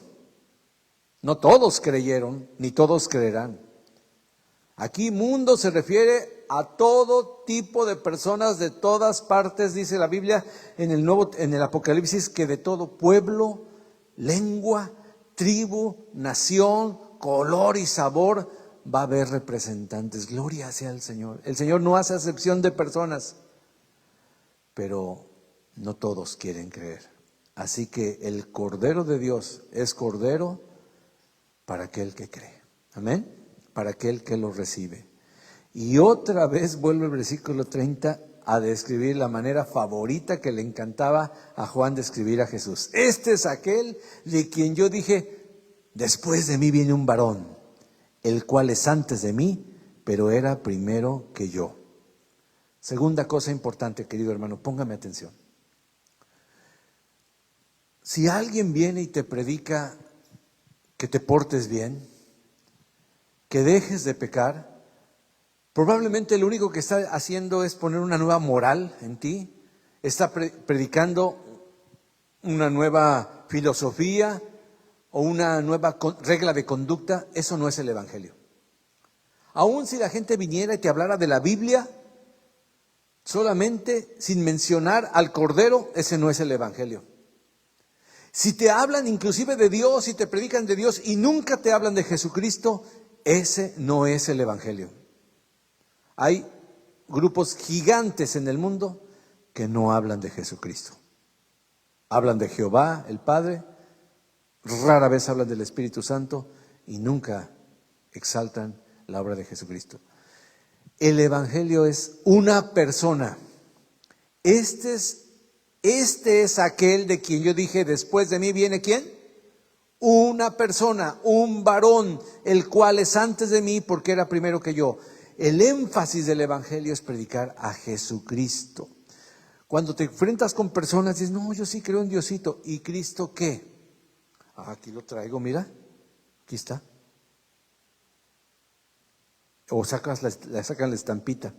No todos creyeron, ni todos creerán. Aquí mundo se refiere a todo tipo de personas de todas partes, dice la Biblia en el Apocalipsis, que de todo pueblo, lengua, tribu, nación, color y sabor va a haber representantes. Gloria sea al Señor. El Señor no hace acepción de personas, pero no todos quieren creer. Así que el Cordero de Dios es Cordero para aquel que cree. Amén. Para aquel que lo recibe. Y otra vez vuelve el versículo 30 a describir la manera favorita que le encantaba a Juan de escribir a Jesús. Este es aquel de quien yo dije, después de mí viene un varón, el cual es antes de mí, pero era primero que yo. Segunda cosa importante, querido hermano, póngame atención. Si alguien viene y te predica que te portes bien, que dejes de pecar, probablemente lo único que está haciendo es poner una nueva moral en ti. Está predicando una nueva filosofía o una nueva regla de conducta. Eso no es el Evangelio. Aún si la gente viniera y te hablara de la Biblia, solamente sin mencionar al Cordero, ese no es el Evangelio. Si te hablan inclusive de Dios y te predican de Dios y nunca te hablan de Jesucristo, ese no es el Evangelio. Hay grupos gigantes en el mundo que no hablan de Jesucristo. Hablan de Jehová, el Padre, rara vez hablan del Espíritu Santo y nunca exaltan la obra de Jesucristo. El Evangelio es una persona. Este es aquel de quien yo dije, después de mí viene ¿quién? Una persona, un varón, el cual es antes de mí porque era primero que yo. El énfasis del Evangelio es predicar a Jesucristo. Cuando te enfrentas con personas, dices, no, yo sí creo en Diosito. ¿Y Cristo qué? Aquí lo traigo, mira, aquí está. O sacan la estampita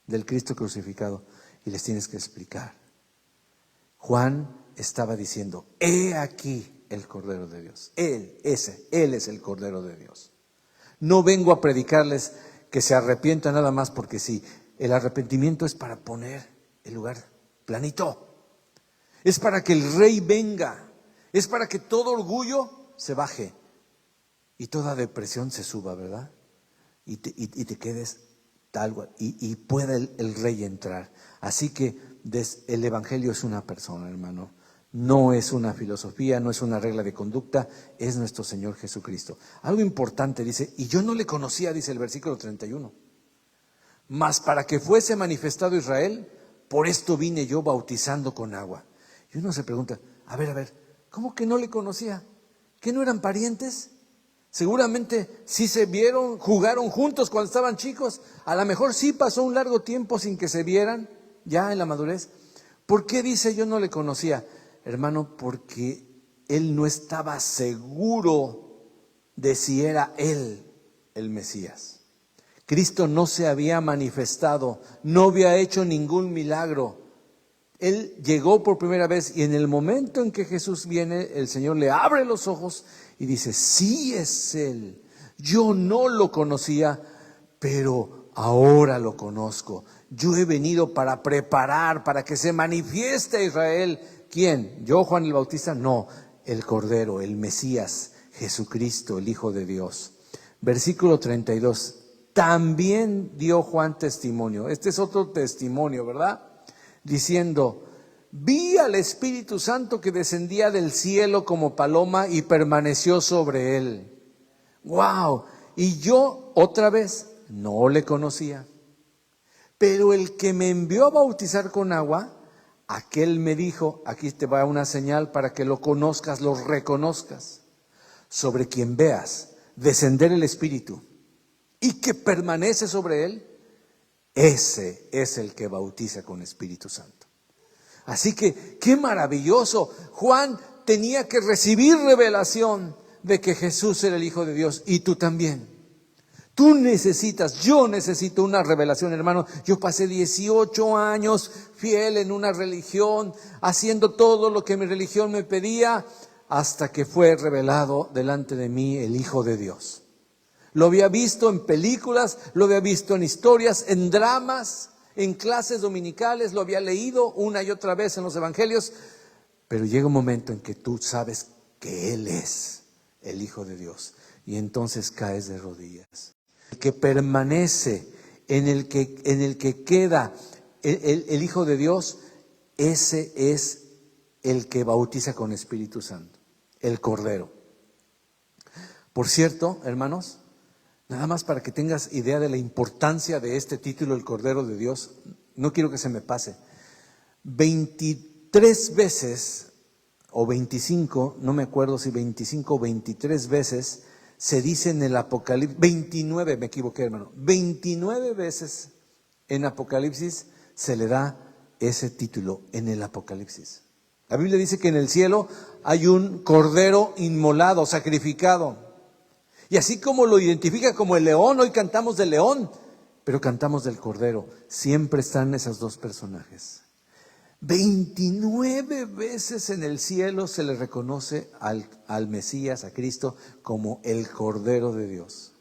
del Cristo crucificado y les tienes que explicar. Juan estaba diciendo, he aquí el Cordero de Dios. Él es el Cordero de Dios. No vengo a predicarles que se arrepientan nada más porque sí. El arrepentimiento es para poner el lugar planito. Es para que el Rey venga. Es para que todo orgullo se baje y toda depresión se suba, ¿verdad? Y te quedes tal cual y pueda el Rey entrar. Así que el Evangelio es una persona, hermano. No es una filosofía, no es una regla de conducta, es nuestro Señor Jesucristo. Algo importante dice, y yo no le conocía, dice el versículo 31. Mas para que fuese manifestado Israel, por esto vine yo bautizando con agua. Y uno se pregunta, a ver, ¿cómo que no le conocía? ¿Que no eran parientes? Seguramente sí se vieron, jugaron juntos cuando estaban chicos. A lo mejor sí pasó un largo tiempo sin que se vieran ya en la madurez. ¿Por qué dice yo no le conocía? Hermano, porque él no estaba seguro de si era él el Mesías. Cristo no se había manifestado, no había hecho ningún milagro. Él llegó por primera vez y en el momento en que Jesús viene, el Señor le abre los ojos y dice, sí es Él. Yo no lo conocía, pero ahora lo conozco. Yo he venido para preparar, para que se manifieste a Israel. ¿Quién? ¿Yo, Juan el Bautista? No, el Cordero, el Mesías, Jesucristo, el Hijo de Dios. Versículo 32. También dio Juan testimonio. Este es otro testimonio, ¿verdad? Diciendo, vi al Espíritu Santo que descendía del cielo como paloma y permaneció sobre él. ¡Wow! Y yo otra vez no le conocía. Pero el que me envió a bautizar con agua, aquel me dijo, aquí te va una señal para que lo conozcas, lo reconozcas, sobre quien veas descender el Espíritu y que permanece sobre él, ese es el que bautiza con Espíritu Santo. Así que, qué maravilloso. Juan tenía que recibir revelación de que Jesús era el Hijo de Dios, y tú también. Tú necesitas, yo necesito una revelación, hermano. Yo pasé 18 años fiel en una religión, haciendo todo lo que mi religión me pedía, hasta que fue revelado delante de mí el Hijo de Dios. Lo había visto en películas, lo había visto en historias, en dramas, en clases dominicales, lo había leído una y otra vez en los evangelios, pero llega un momento en que tú sabes que Él es el Hijo de Dios, y entonces caes de rodillas. El que permanece, en el que queda el Hijo de Dios, ese es el que bautiza con Espíritu Santo, el Cordero. Por cierto, hermanos, nada más para que tengas idea de la importancia de este título, el Cordero de Dios, no quiero que se me pase. 23 veces, o 25, no me acuerdo si 25 o 23 veces, se dice en el Apocalipsis, 29, me equivoqué, hermano, 29 veces en Apocalipsis se le da ese título, en el Apocalipsis. La Biblia dice que en el cielo hay un cordero inmolado, sacrificado. Y así como lo identifica como el león, hoy cantamos del león, pero cantamos del cordero. Siempre están esos dos personajes. 29 veces en el cielo se le reconoce al Mesías, a Cristo, como el Cordero de Dios.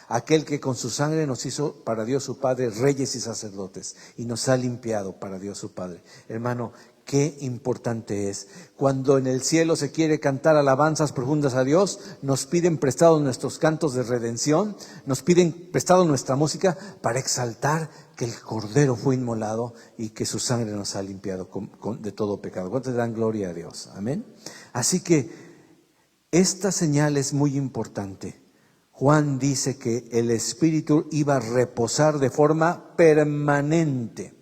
Aquel que con su sangre nos hizo para Dios su Padre reyes y sacerdotes, y nos ha limpiado para Dios su Padre. Hermano, qué importante es. Cuando en el cielo se quiere cantar alabanzas profundas a Dios, nos piden prestados nuestros cantos de redención, nos piden prestado nuestra música para exaltar que el Cordero fue inmolado y que su sangre nos ha limpiado de todo pecado. ¿Cuántos dan gloria a Dios? Amén. Así que esta señal es muy importante. Juan dice que el Espíritu iba a reposar de forma permanente.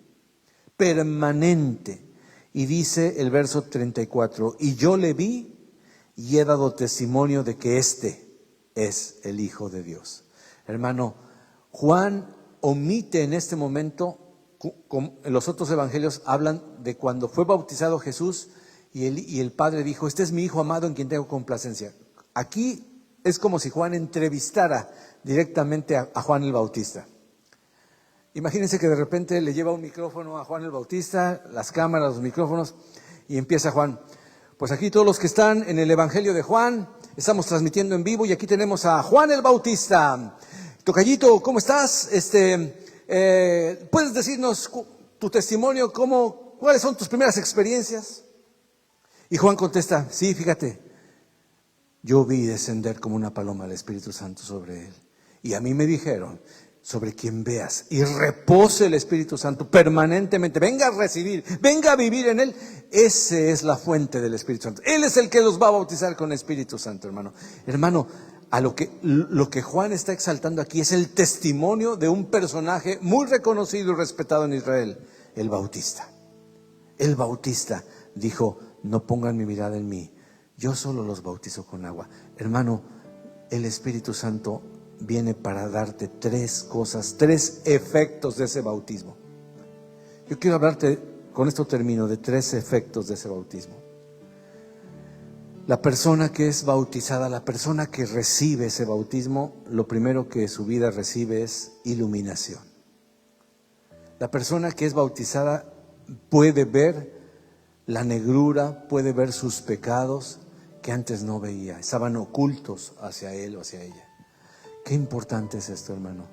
Y dice el verso 34, y yo le vi y he dado testimonio de que este es el Hijo de Dios. Hermano, Juan omite en este momento, en los otros evangelios hablan de cuando fue bautizado Jesús y el Padre dijo, este es mi Hijo amado en quien tengo complacencia. Aquí es como si Juan entrevistara directamente a Juan el Bautista. Imagínense que de repente le lleva un micrófono a Juan el Bautista, las cámaras, los micrófonos, y empieza Juan. Pues aquí todos los que están en el Evangelio de Juan, estamos transmitiendo en vivo y aquí tenemos a Juan el Bautista. Tocayito, ¿cómo estás? ¿Puedes decirnos tu testimonio? ¿Cuáles son tus primeras experiencias? Y Juan contesta, sí, fíjate, yo vi descender como una paloma el Espíritu Santo sobre él. Y a mí me dijeron, sobre quien veas y repose el Espíritu Santo permanentemente, venga a recibir, venga a vivir en él, ese es la fuente del Espíritu Santo. Él es el que los va a bautizar con el Espíritu Santo, hermano. Hermano, lo que Juan está exaltando aquí es el testimonio de un personaje muy reconocido y respetado en Israel, el Bautista. El Bautista dijo, no pongan mi mirada en mí, yo solo los bautizo con agua. Hermano, el Espíritu Santo viene para darte tres cosas, tres efectos de ese bautismo. Yo quiero hablarte, con esto termino, de tres efectos de ese bautismo. La persona que es bautizada, la persona que recibe ese bautismo, lo primero que su vida recibe es iluminación. La persona que es bautizada puede ver la negrura, puede ver sus pecados que antes no veía, estaban ocultos hacia él o hacia ella. Qué importante es esto, hermano.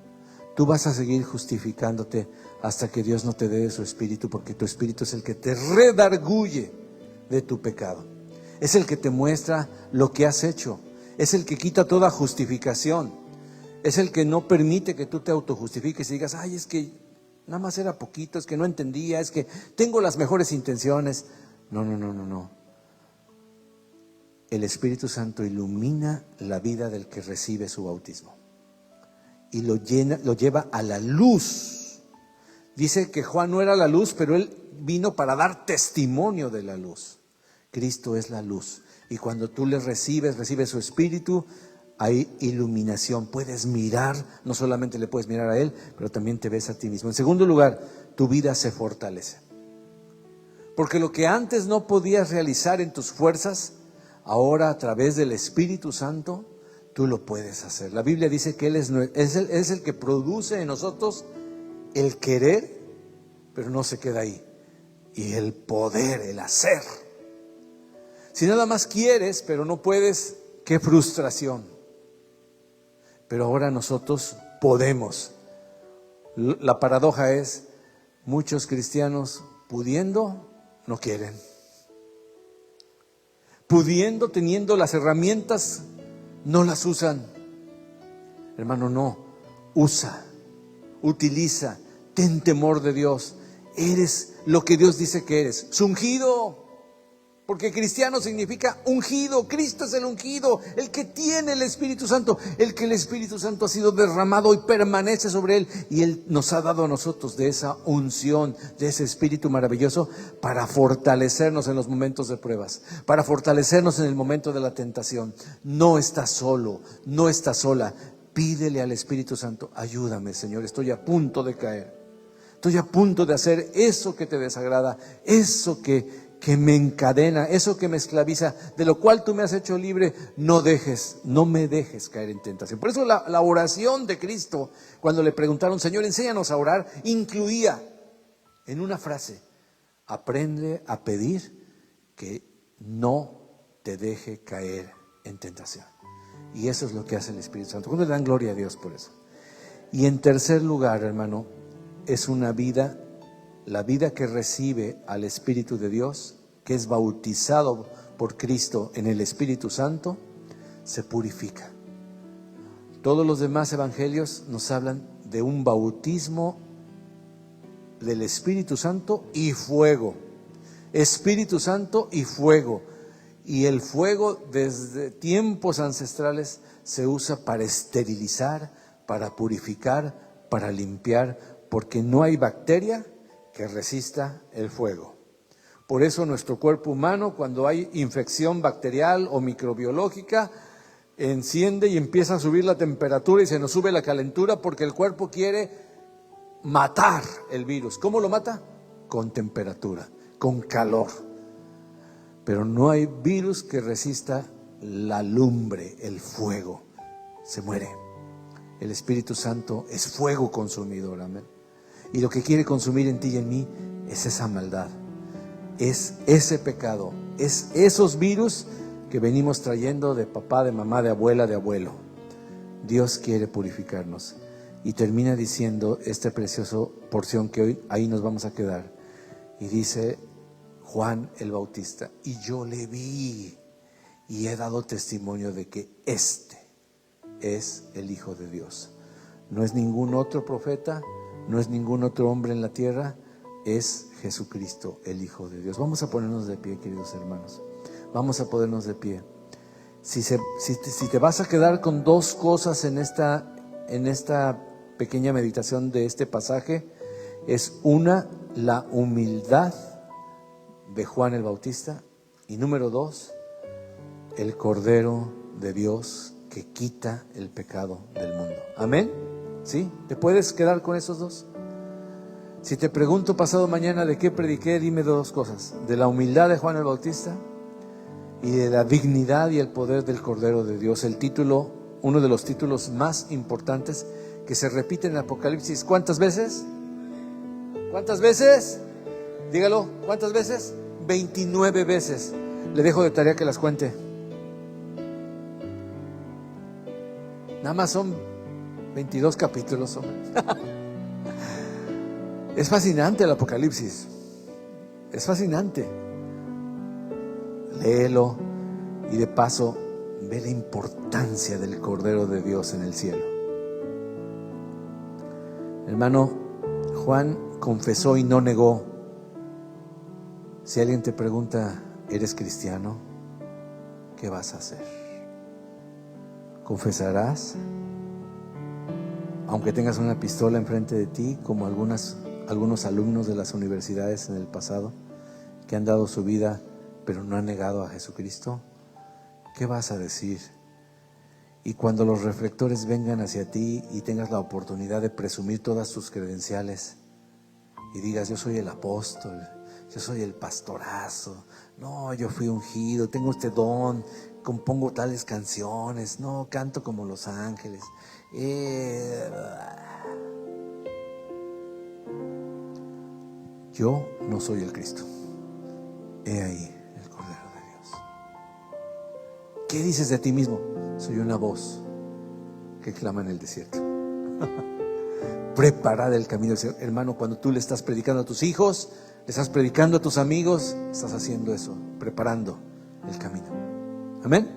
Tú vas a seguir justificándote hasta que Dios no te dé su Espíritu, porque tu Espíritu es el que te redarguye de tu pecado. Es el que te muestra lo que has hecho. Es el que quita toda justificación. Es el que no permite que tú te autojustifiques y digas, ay, es que nada más era poquito, es que no entendía, es que tengo las mejores intenciones. No. El Espíritu Santo ilumina la vida del que recibe su bautismo y lo lleva a la luz Dice que Juan no era la luz, pero él vino para dar testimonio de la luz. Cristo es la luz. Y cuando tú le recibes su Espíritu, hay iluminación. Puedes mirar, no solamente le puedes mirar a Él, pero también te ves a ti mismo. En segundo lugar, tu vida se fortalece. Porque lo que antes no podías realizar en tus fuerzas, ahora a través del Espíritu Santo, tú lo puedes hacer. La Biblia dice que Él es el que produce en nosotros el querer, pero no se queda ahí. Y el poder, el hacer. Si nada más quieres, pero no puedes, qué frustración. Pero ahora nosotros podemos. La paradoja es, muchos cristianos pudiendo, no quieren. Pudiendo, teniendo las herramientas, no las usan. Hermano, no. Usa, utiliza, ten temor de Dios. Eres lo que Dios dice que eres. Ungido. Porque cristiano significa ungido. Cristo es el ungido, el que tiene el Espíritu Santo, el que el Espíritu Santo ha sido derramado y permanece sobre él. Y Él nos ha dado a nosotros de esa unción, de ese Espíritu maravilloso para fortalecernos en los momentos de pruebas, para fortalecernos en el momento de la tentación. No estás solo, no estás sola. Pídele al Espíritu Santo, ayúdame, Señor, estoy a punto de caer. Estoy a punto de hacer eso que te desagrada, eso que me encadena, eso que me esclaviza, de lo cual tú me has hecho libre. No me dejes caer en tentación. Por eso la oración de Cristo, cuando le preguntaron, Señor, enséñanos a orar, incluía en una frase, aprende a pedir que no te deje caer en tentación. Y eso es lo que hace el Espíritu Santo. ¿Cuándo le dan gloria a Dios por eso? Y en tercer lugar, hermano, es una vida, la vida que recibe al Espíritu de Dios, que es bautizado por Cristo en el Espíritu Santo, se purifica. Todos los demás evangelios nos hablan de un bautismo del Espíritu Santo y fuego. Espíritu Santo y fuego. Y el fuego desde tiempos ancestrales se usa para esterilizar, para purificar, para limpiar, porque no hay bacteria que resista el fuego. Por eso nuestro cuerpo humano, cuando hay infección bacterial o microbiológica, enciende y empieza a subir la temperatura y se nos sube la calentura, porque el cuerpo quiere matar el virus. ¿Cómo lo mata? Con temperatura, con calor. Pero no hay virus que resista la lumbre, el fuego. Se muere. El Espíritu Santo es fuego consumidor, amén. Y lo que quiere consumir en ti y en mí es esa maldad, es ese pecado, es esos virus que venimos trayendo de papá, de mamá, de abuela, de abuelo. Dios quiere purificarnos. Y termina diciendo esta preciosa porción que hoy ahí nos vamos a quedar. Y dice Juan el Bautista, y yo le vi y he dado testimonio de que este es el Hijo de Dios. No es ningún otro profeta, no es ningún otro hombre en la tierra, es Jesucristo, el Hijo de Dios. Vamos a ponernos de pie, queridos hermanos. Vamos a ponernos de pie. Si te vas a quedar con dos cosas en esta pequeña meditación de este pasaje, es una, la humildad de Juan el Bautista, y número dos, el Cordero de Dios que quita el pecado del mundo. Amén. ¿Sí? ¿Te puedes quedar con esos dos? Si te pregunto pasado mañana de qué prediqué, dime dos cosas: de la humildad de Juan el Bautista y de la dignidad y el poder del Cordero de Dios. El título, uno de los títulos más importantes que se repite en Apocalipsis. ¿Cuántas veces? ¿Cuántas veces? Dígalo, ¿cuántas veces? 29 veces. Le dejo de tarea que las cuente. Nada más son 22 capítulos, hombre. Es fascinante el Apocalipsis. Es fascinante. Léelo y de paso ve la importancia del Cordero de Dios en el cielo. Hermano, Juan confesó y no negó. Si alguien te pregunta, ¿eres cristiano? ¿Qué vas a hacer? ¿Confesarás? Aunque tengas una pistola enfrente de ti, como algunas algunos alumnos de las universidades en el pasado que han dado su vida pero no han negado a Jesucristo? ¿Qué vas a decir? Y cuando los reflectores vengan hacia ti y tengas la oportunidad de presumir todas tus credenciales y digas: yo soy el apóstol, yo soy el pastorazo, no, yo fui ungido, tengo este don, compongo tales canciones, no, canto como los ángeles. Yo no soy el Cristo. He ahí el Cordero de Dios. ¿Qué dices de ti mismo? Soy una voz que clama en el desierto. Preparad el camino del Señor. Hermano, cuando tú le estás predicando a tus hijos, le estás predicando a tus amigos, estás haciendo eso, preparando el camino. Amén.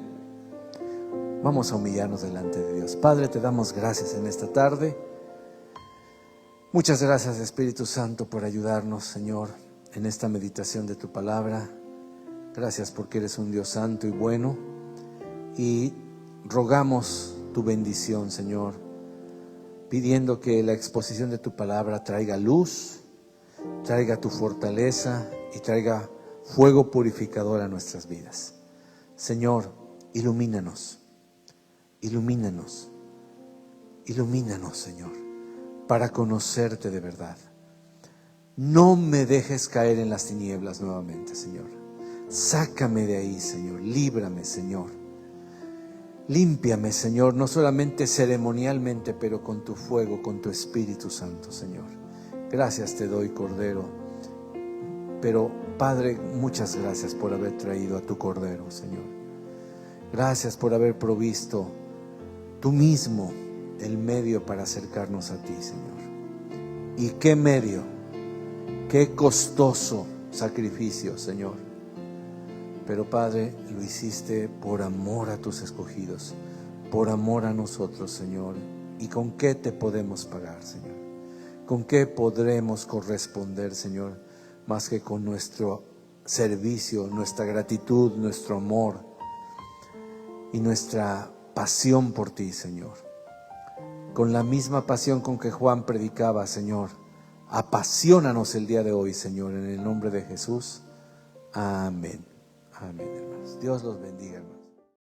Vamos a humillarnos delante de Dios. Padre, te damos gracias en esta tarde. Muchas gracias, Espíritu Santo, por ayudarnos, Señor, en esta meditación de tu palabra. Gracias porque eres un Dios santo y bueno. Y rogamos tu bendición, Señor, pidiendo que la exposición de tu palabra traiga luz, traiga tu fortaleza y traiga fuego purificador a nuestras vidas. Señor, ilumínanos, ilumínanos, ilumínanos, Señor, para conocerte de verdad. No me dejes caer en las tinieblas nuevamente, Señor. Sácame de ahí, Señor. Líbrame, Señor. Límpiame, Señor, no solamente ceremonialmente, pero con tu fuego, con tu Espíritu Santo, Señor. Gracias te doy, Cordero. Pero, Padre, muchas gracias por haber traído a tu Cordero, Señor. Gracias por haber provisto tú mismo el medio para acercarnos a ti, Señor. ¿Y qué medio? Qué costoso sacrificio, Señor. Pero, Padre, lo hiciste por amor a tus escogidos, por amor a nosotros, Señor. ¿Y con qué te podemos pagar, Señor? ¿Con qué podremos corresponder, Señor? Más que con nuestro servicio, nuestra gratitud, nuestro amor y nuestra pasión por ti, Señor. Con la misma pasión con que Juan predicaba, Señor, apaciónanos el día de hoy, Señor, en el nombre de Jesús. Amén. Amén, hermanos. Dios los bendiga, hermanos.